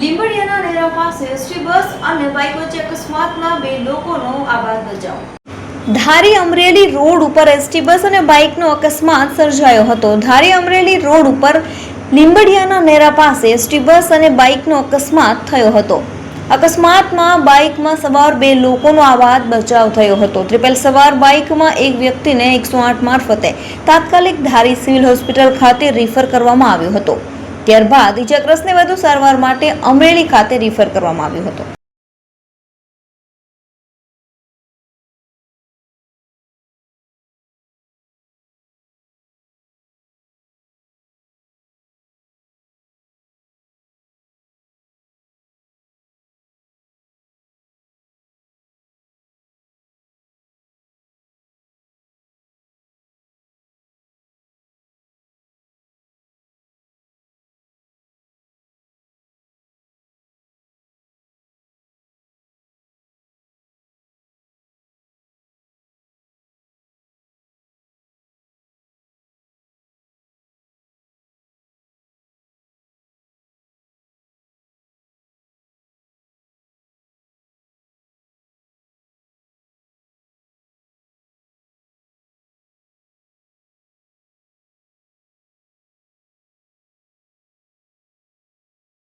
લીંબડિયાના નેરા પાસે ST bus અને bike વચ્ચે અકસ્માતમાં 2 લોકોનો આબાદ બચાવ। ધારી અમરેલી રોડ ઉપર એસટી બસ અને બાઇકનો અકસ્માત સર્જાયો હતો। ધારી અમરેલી રોડ ઉપર લીંબડિયાના નેરા પાસે એસટી બસ અને બાઇકનો અકસ્માત થયો હતો। અકસ્માતમાં બાઇકમાં સવાર 2 લોકોનો આબાદ બચાવ થયો હતો। ટ્રિપલ સવાર બાઇકમાં એક વ્યક્તિને 108 મારફતે તાત્કાલિક ધારી સિવિલ હોસ્પિટલ ખાતે રિફર કરવામાં આવ્યો હતો। ત્યારબાદ ઇજાગ્રસ્તને વધુ સારવાર માટે અમરેલી ખાતે રિફર કરવામાં આવ્યો હતો।